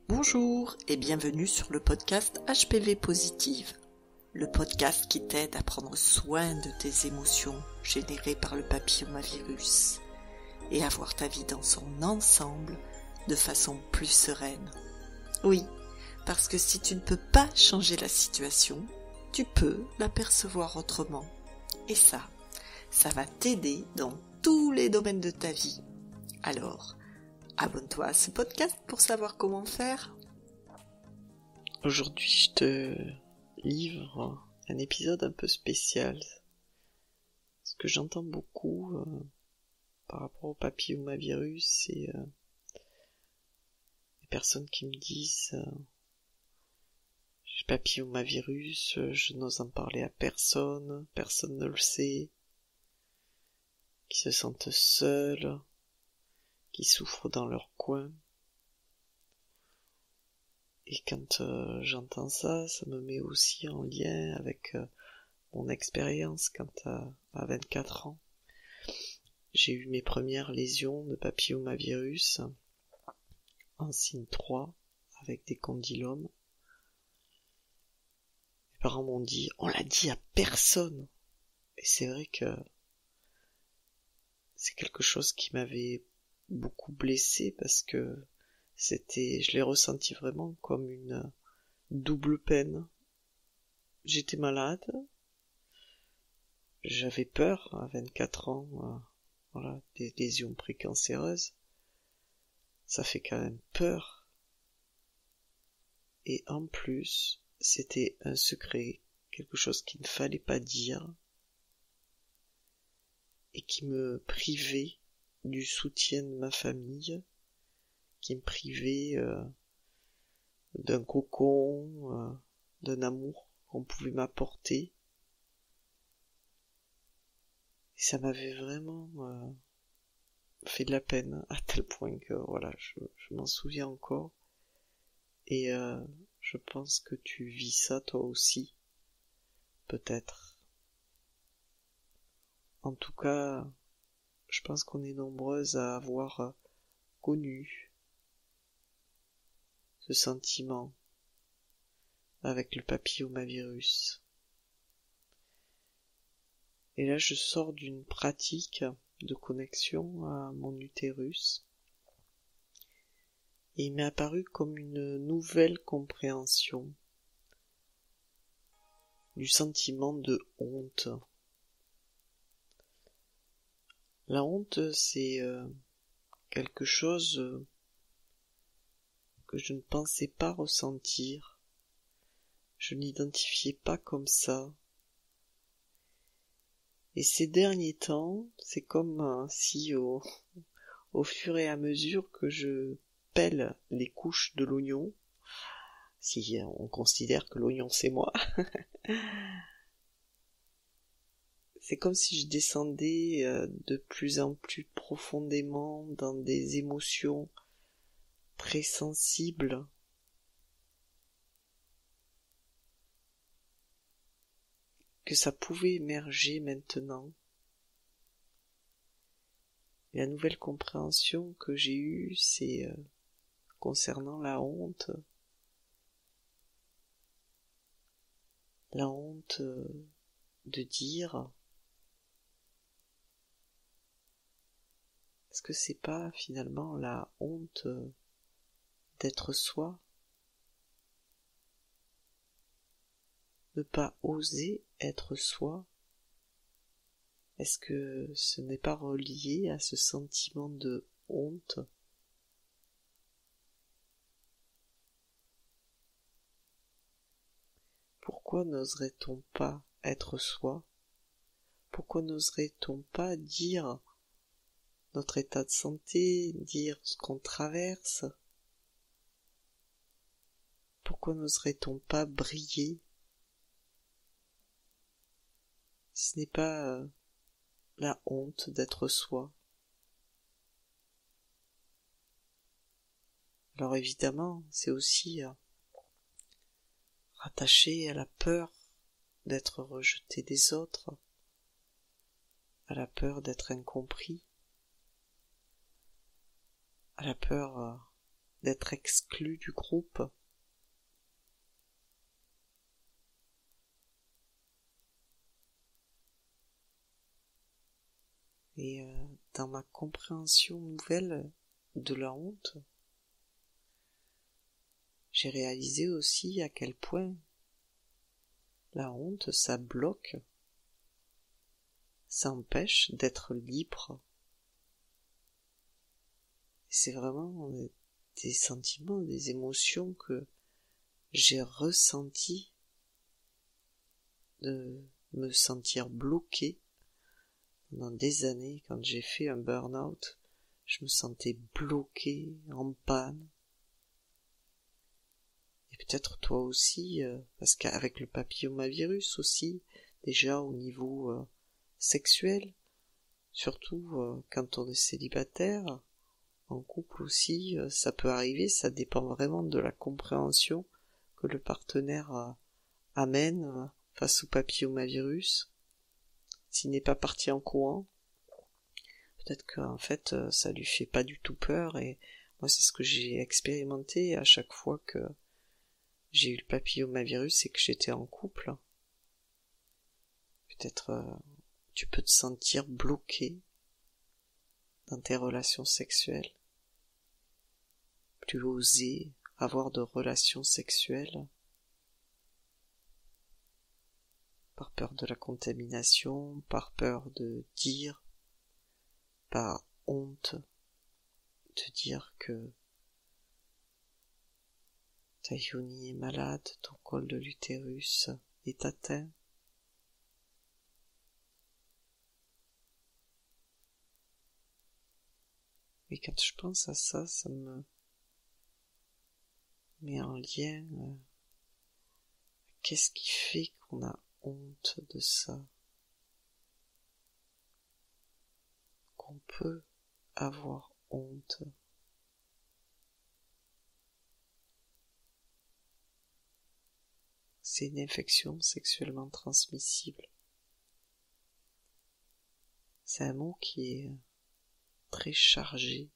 Bonjour et bienvenue sur le podcast HPV Positive, le podcast qui t'aide à prendre soin de tes émotions générées par le papillomavirus et à voir ta vie dans son ensemble de façon plus sereine. Oui, parce que si tu ne peux pas changer la situation, tu peux l'apercevoir autrement. Et ça va t'aider dans tous les domaines de ta vie. Alors, abonne-toi à ce podcast pour savoir comment faire. Aujourd'hui, je te livre un épisode un peu spécial. Ce que j'entends beaucoup par rapport au papillomavirus, c'est des personnes qui me disent j'ai le papillomavirus, je n'ose en parler à personne, personne ne le sait, qui se sentent seuls, qui souffrent dans leur coin. Et quand j'entends ça, ça me met aussi en lien avec mon expérience quand à 24 ans, j'ai eu mes premières lésions de papillomavirus en signe 3 avec des condylomes. Mes parents m'ont dit, on l'a dit à personne. Et c'est vrai que c'est quelque chose qui m'avait beaucoup blessé parce que je l'ai ressenti vraiment comme une double peine. J'étais malade, j'avais peur à 24 ans, des lésions précancéreuses, ça fait quand même peur. Et en plus, c'était un secret, quelque chose qu'il ne fallait pas dire, et qui me privait du soutien de ma famille, qui me privait d'un cocon, d'un amour qu'on pouvait m'apporter. Et ça m'avait vraiment fait de la peine, à tel point que je m'en souviens encore. Et je pense que tu vis ça toi aussi, peut-être. En tout cas, je pense qu'on est nombreuses à avoir connu ce sentiment avec le papillomavirus. Et là, je sors d'une pratique de connexion à mon utérus. Et il m'est apparu comme une nouvelle compréhension du sentiment de honte. La honte, c'est quelque chose que je ne pensais pas ressentir. Je n'identifiais pas comme ça. Et ces derniers temps, c'est comme si au fur et à mesure que je pèle les couches de l'oignon, si on considère que l'oignon c'est moi, c'est comme si je descendais de plus en plus profondément dans des émotions très sensibles. Que ça pouvait émerger maintenant. Et la nouvelle compréhension que j'ai eue, c'est concernant la honte. La honte de dire, est-ce que c'est pas finalement la honte d'être soi? Ne pas oser être soi? Est-ce que ce n'est pas relié à ce sentiment de honte? Pourquoi n'oserait-on pas être soi? Pourquoi n'oserait-on pas dire notre état de santé, dire ce qu'on traverse? Pourquoi n'oserait-on pas briller? Ce n'est pas la honte d'être soi. Alors évidemment, c'est aussi rattaché à la peur d'être rejeté des autres, à la peur d'être incompris, à la peur d'être exclu du groupe. Et dans ma compréhension nouvelle de la honte, j'ai réalisé aussi à quel point la honte, ça bloque, ça empêche d'être libre. C'est vraiment des sentiments, des émotions que j'ai ressentis, de me sentir bloqué pendant des années. Quand j'ai fait un burn-out, je me sentais bloqué, en panne. Et peut-être toi aussi, parce qu'avec le papillomavirus aussi, déjà au niveau sexuel, surtout quand on est célibataire, en couple aussi, ça peut arriver, ça dépend vraiment de la compréhension que le partenaire amène face au papillomavirus. S'il n'est pas parti en courant, peut-être qu'en fait ça lui fait pas du tout peur, et moi c'est ce que j'ai expérimenté à chaque fois que j'ai eu le papillomavirus et que j'étais en couple. Peut-être tu peux te sentir bloqué dans tes relations sexuelles, plus oser avoir de relations sexuelles, par peur de la contamination, par peur de dire, par honte de dire que ta yoni est malade, ton col de l'utérus est atteint. Et quand je pense à ça, ça me met en lien. Qu'est-ce qui fait qu'on a honte de ça? Qu'on peut avoir honte? C'est une infection sexuellement transmissible. C'est un mot qui est très chargé.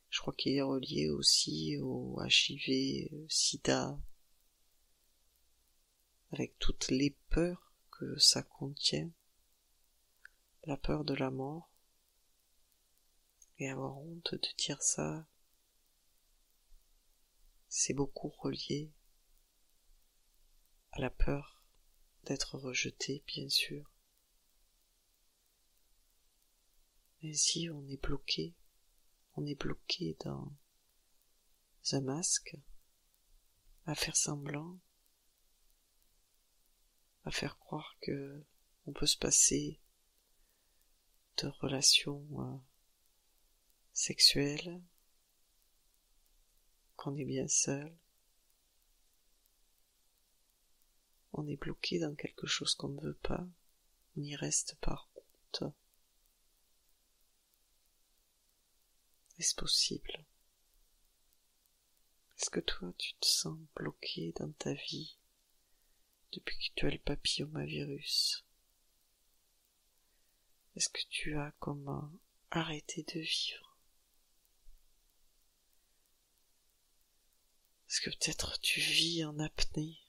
Je crois qu'il est relié aussi au HIV, SIDA, avec toutes les peurs que ça contient, la peur de la mort, et avoir honte de dire ça, c'est beaucoup relié à la peur d'être rejeté, bien sûr. Mais si on est bloqué dans un masque, à faire semblant, à faire croire que on peut se passer de relations sexuelles, qu'on est bien seul. On est bloqué dans quelque chose qu'on ne veut pas, on y reste par honte. Est-ce possible? Est-ce que toi tu te sens bloqué dans ta vie depuis que tu as le papillomavirus? Est-ce que tu as comment arrêter de vivre? Est-ce que peut-être tu vis en apnée?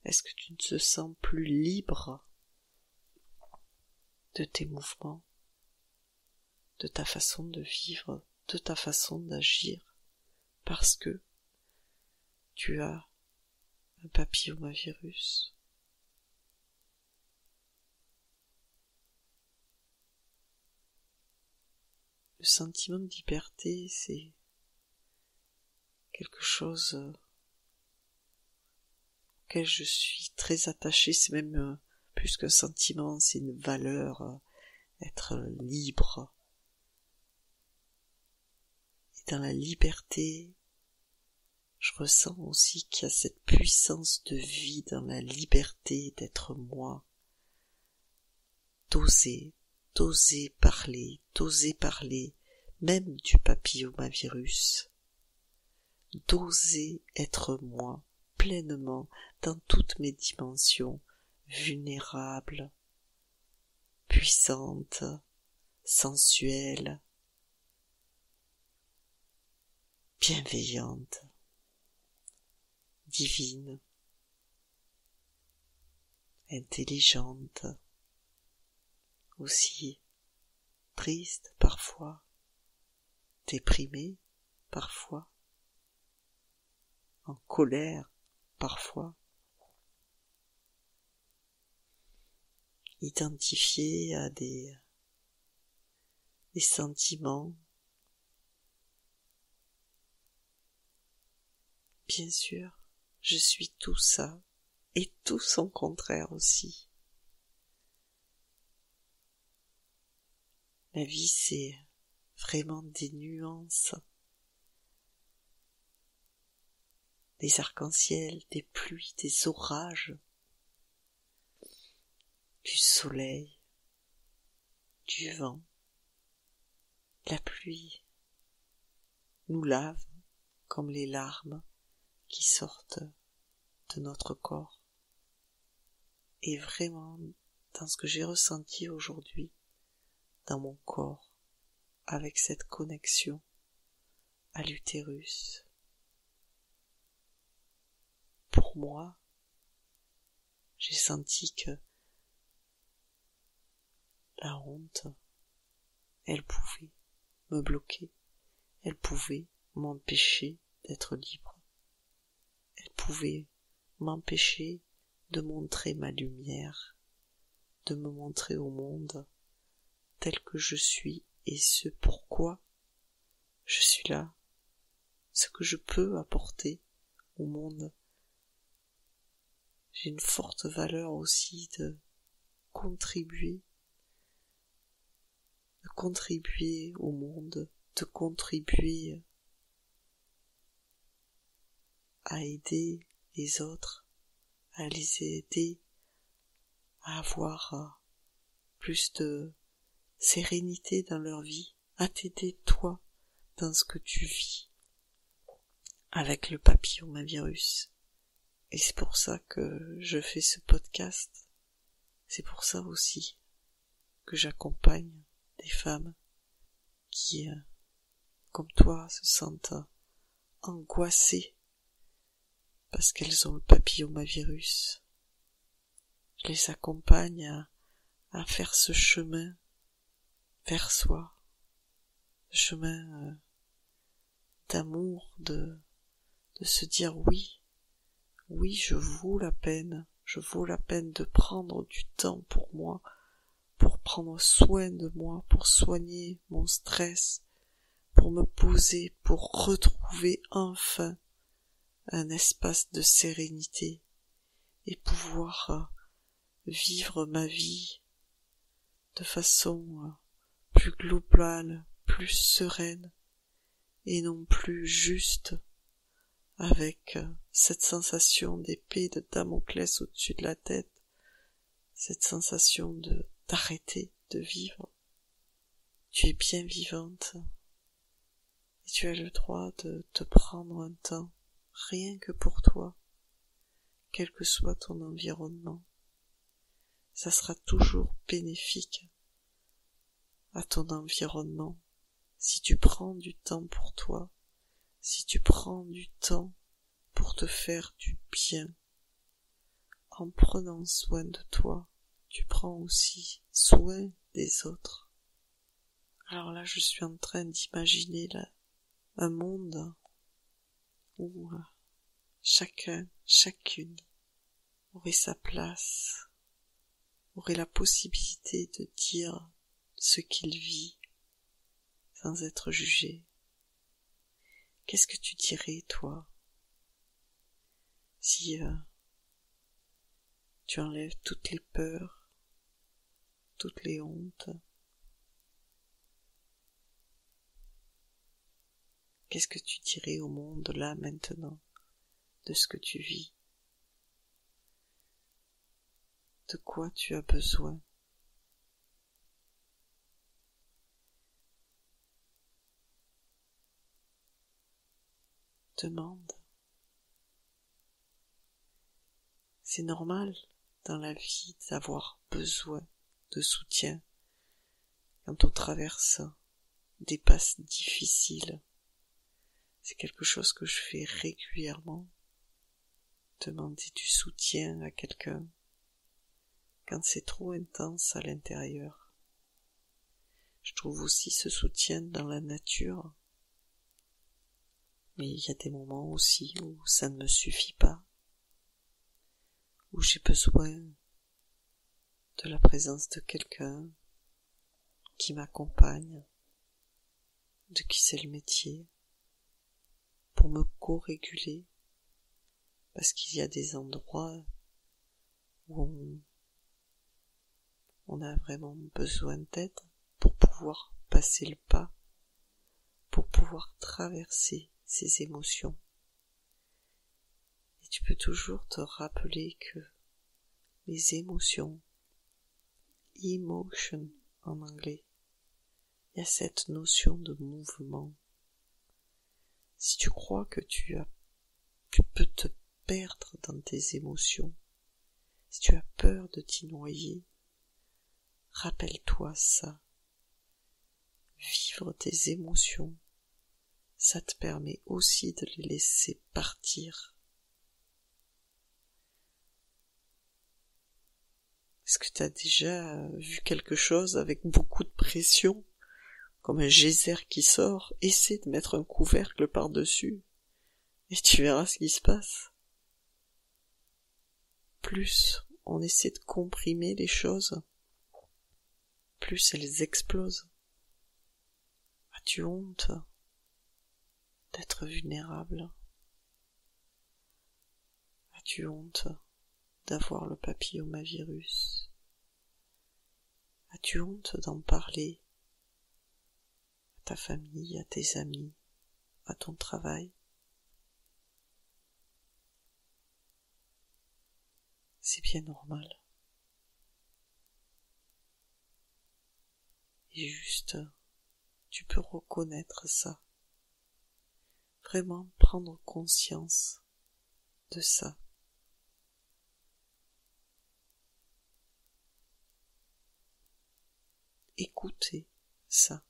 Est-ce que tu ne te sens plus libre de tes mouvements, de ta façon de vivre, de ta façon d'agir, parce que tu as un papillomavirus? Le sentiment de liberté, c'est quelque chose auquel je suis très attachée. C'est même plus qu'un sentiment, c'est une valeur, être libre. Et dans la liberté, je ressens aussi qu'il y a cette puissance de vie dans la liberté d'être moi, d'oser parler, même du papillomavirus, d'oser être moi pleinement dans toutes mes dimensions, vulnérable, puissante, sensuelle, bienveillante, divine, intelligente, aussi triste parfois, déprimée parfois, en colère parfois, identifiée à des sentiments. Bien sûr, je suis tout ça et tout son contraire aussi. La vie, c'est vraiment des nuances, des arcs-en-ciel, des pluies, des orages, du soleil, du vent. La pluie nous lave comme les larmes qui sortent de notre corps. Et vraiment, dans ce que j'ai ressenti aujourd'hui, dans mon corps, avec cette connexion à l'utérus, pour moi, j'ai senti que la honte, elle pouvait me bloquer, elle pouvait m'empêcher d'être libre, elle pouvait m'empêcher de montrer ma lumière, de me montrer au monde tel que je suis et ce pourquoi je suis là, ce que je peux apporter au monde. J'ai une forte valeur aussi de contribuer au monde, de contribuer à aider les autres, à les aider à avoir plus de sérénité dans leur vie, à t'aider toi dans ce que tu vis avec le papillomavirus. Et c'est pour ça que je fais ce podcast. C'est pour ça aussi que j'accompagne des femmes qui, comme toi, se sentent angoissées parce qu'elles ont le papillomavirus. Je les accompagne à faire ce chemin vers soi, ce chemin d'amour, de se dire oui, je vaux la peine de prendre du temps pour moi, pour prendre soin de moi, pour soigner mon stress, pour me poser, pour retrouver enfin un espace de sérénité et pouvoir vivre ma vie de façon plus globale, plus sereine et non plus juste avec cette sensation d'épée de Damoclès au-dessus de la tête, cette sensation d'arrêter de vivre. Tu es bien vivante et tu as le droit de te prendre un temps rien que pour toi, quel que soit ton environnement. Ça sera toujours bénéfique à ton environnement si tu prends du temps pour toi, si tu prends du temps pour te faire du bien. En prenant soin de toi, tu prends aussi soin des autres. Alors là, je suis en train d'imaginer un monde où chacun, chacune aurait sa place, aurait la possibilité de dire ce qu'il vit sans être jugé. Qu'est-ce que tu dirais, toi, si tu enlèves toutes les peurs, toutes les hontes? Qu'est-ce que tu dirais au monde là maintenant de ce que tu vis? De quoi tu as besoin? Demande. C'est normal dans la vie d'avoir besoin de soutien quand on traverse des passes difficiles. C'est quelque chose que je fais régulièrement, demander du soutien à quelqu'un quand c'est trop intense à l'intérieur. Je trouve aussi ce soutien dans la nature, mais il y a des moments aussi où ça ne me suffit pas, où j'ai besoin de la présence de quelqu'un qui m'accompagne, de qui c'est le métier, pour me co-réguler, parce qu'il y a des endroits où on a vraiment besoin d'aide pour pouvoir passer le pas, pour pouvoir traverser ces émotions. Et tu peux toujours te rappeler que les émotions, emotion en anglais, il y a cette notion de mouvement. Si tu crois que tu peux te perdre dans tes émotions, si tu as peur de t'y noyer, rappelle-toi ça. Vivre tes émotions, ça te permet aussi de les laisser partir. Est-ce que tu as déjà vu quelque chose avec beaucoup de pression, comme un geyser qui sort? Essaie de mettre un couvercle par-dessus, et tu verras ce qui se passe. Plus on essaie de comprimer les choses, plus elles explosent. As-tu honte d'être vulnérable? As-tu honte d'avoir le papillomavirus? As-tu honte d'en parler à ta famille, à tes amis, à ton travail? C'est bien normal. Et juste, tu peux reconnaître ça. Vraiment prendre conscience de ça. Écouter ça.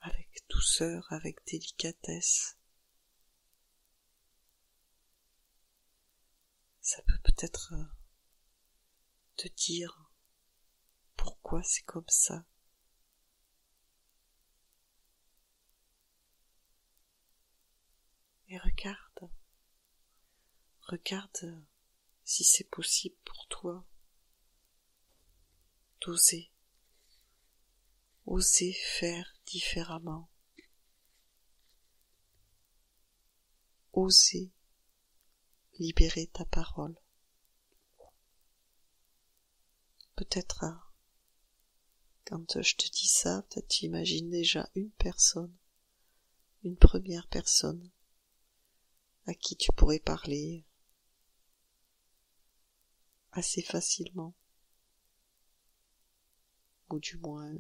Avec douceur, avec délicatesse. Ça peut peut-être te dire pourquoi c'est comme ça. Et regarde si c'est possible pour toi d'oser faire différemment, oser libérer ta parole. Peut-être, quand je te dis ça, peut-être tu imagines déjà une première personne à qui tu pourrais parler assez facilement, ou du moins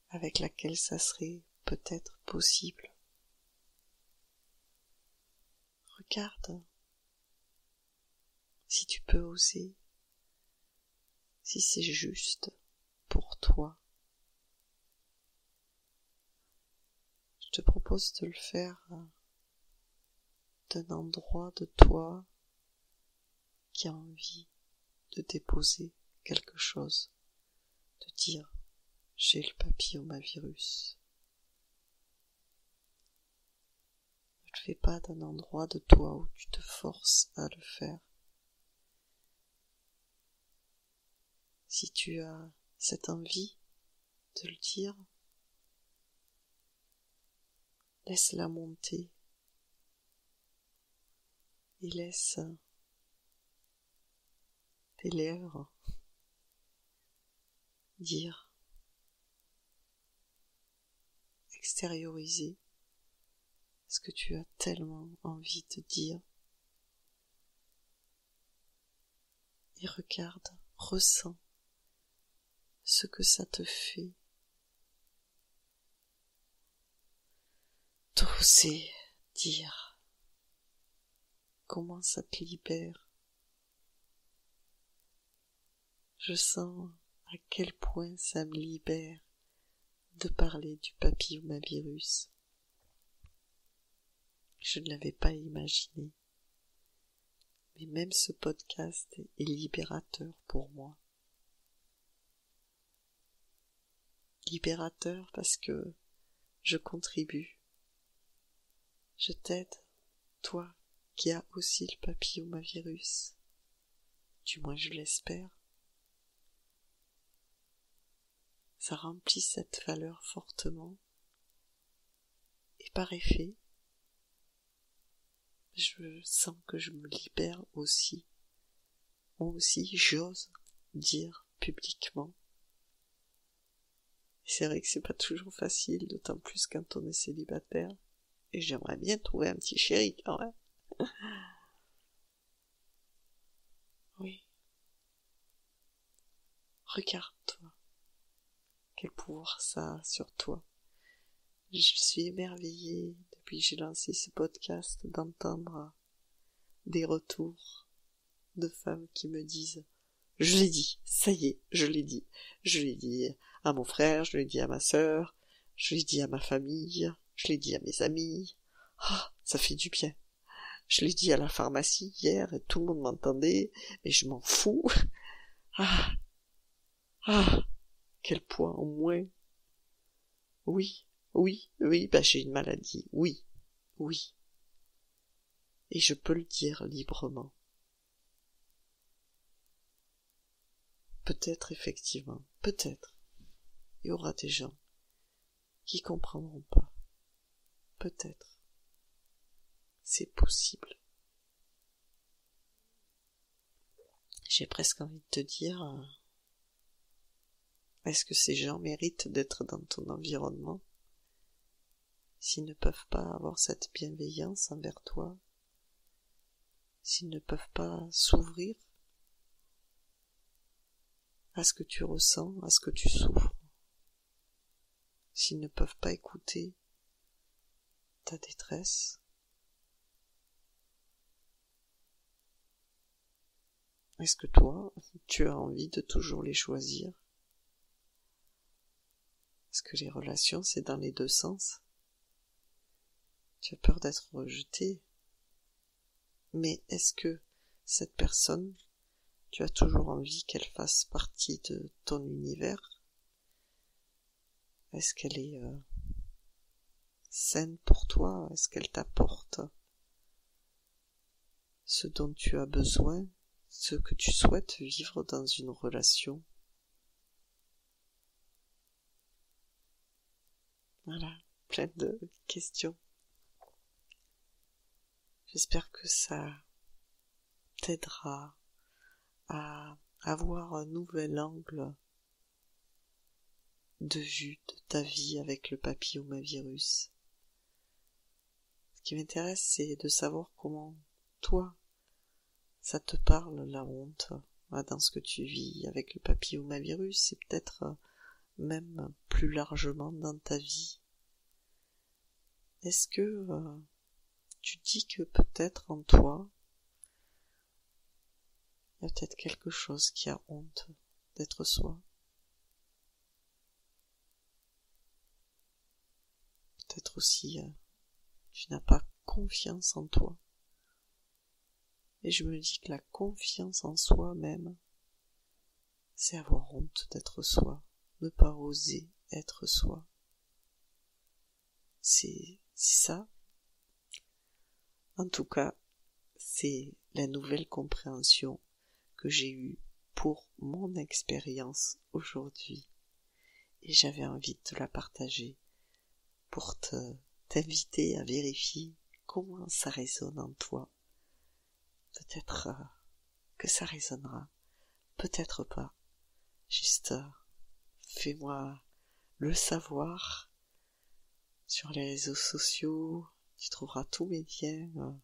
avec laquelle ça serait peut-être possible. Regarde si tu peux oser, si c'est juste pour toi. Je te propose de le faire d'un endroit de toi qui a envie de déposer quelque chose, de dire j'ai le papillomavirus. Ne le fais pas d'un endroit de toi où tu te forces à le faire. Si tu as cette envie de le dire, laisse-la monter et laisse tes lèvres dire, extérioriser ce que tu as tellement envie de dire. Et regarde, ressens ce que ça te fait d'oser dire comment ça te libère. Je sens à quel point ça me libère de parler du papillomavirus. Je ne l'avais pas imaginé. Mais même ce podcast est libérateur pour moi. Libérateur parce que je contribue. Je t'aide, toi qui as aussi le papillomavirus. Du moins je l'espère. Ça remplit cette valeur fortement. Et par effet, je sens que je me libère aussi. Moi aussi, j'ose dire publiquement. Et c'est vrai que c'est pas toujours facile, d'autant plus quand on est célibataire. Et j'aimerais bien trouver un petit chéri quand même. Oui. Regarde-toi. Quel pouvoir ça a sur toi. Je suis émerveillée depuis que j'ai lancé ce podcast d'entendre des retours de femmes qui me disent « Je l'ai dit, ça y est, je l'ai dit. Je l'ai dit à mon frère, je l'ai dit à ma sœur, je l'ai dit à ma famille, je l'ai dit à mes amis. Ah, ça fait du bien. Je l'ai dit à la pharmacie hier et tout le monde m'entendait, mais je m'en fous. Ah, quel poids en moins. Oui, j'ai une maladie, oui. Et je peux le dire librement. Peut-être effectivement, peut-être, il y aura des gens qui comprendront pas. Peut-être. C'est possible. J'ai presque envie de te dire, est-ce que ces gens méritent d'être dans ton environnement s'ils ne peuvent pas avoir cette bienveillance envers toi, s'ils ne peuvent pas s'ouvrir à ce que tu ressens, à ce que tu souffres, s'ils ne peuvent pas écouter ta détresse. Est-ce que toi, tu as envie de toujours les choisir? Parce que les relations, c'est dans les deux sens. Tu as peur d'être rejeté. Mais est-ce que cette personne, tu as toujours envie qu'elle fasse partie de ton univers? Est-ce qu'elle est saine pour toi? Est-ce qu'elle t'apporte ce dont tu as besoin, ce que tu souhaites vivre dans une relation? Voilà, plein de questions. J'espère que ça t'aidera à avoir un nouvel angle de vue de ta vie avec le papillomavirus. Ce qui m'intéresse, c'est de savoir comment toi, ça te parle, la honte, dans ce que tu vis avec le papillomavirus, et peut-être même plus largement dans ta vie. Est-ce que tu dis que peut-être en toi, il y a peut-être quelque chose qui a honte d'être soi? Peut-être aussi tu n'as pas confiance en toi. Et je me dis que la confiance en soi même, c'est avoir honte d'être soi, ne pas oser être soi. C'est ça. En tout cas, c'est la nouvelle compréhension que j'ai eue pour mon expérience aujourd'hui. Et j'avais envie de te la partager pour t'inviter à vérifier comment ça résonne en toi. Peut-être que ça résonnera, peut-être pas. Juste fais-moi le savoir sur les réseaux sociaux. Tu trouveras tous mes liens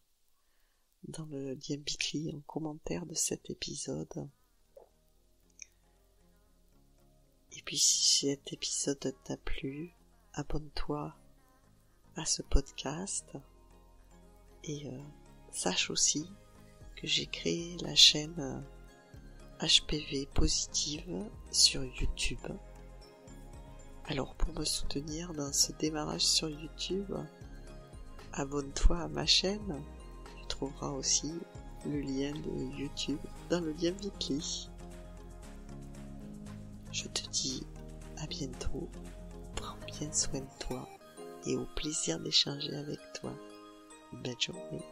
dans le lien Bitly en commentaire de cet épisode. Et puis si cet épisode t'a plu, abonne-toi à ce podcast et sache aussi que j'ai créé la chaîne HPV Positive sur YouTube. Alors pour me soutenir dans ce démarrage sur YouTube, abonne-toi à ma chaîne. Tu trouveras aussi le lien de YouTube dans le lien Bitly. Je te dis à bientôt, prends bien soin de toi et au plaisir d'échanger avec toi. Belle journée.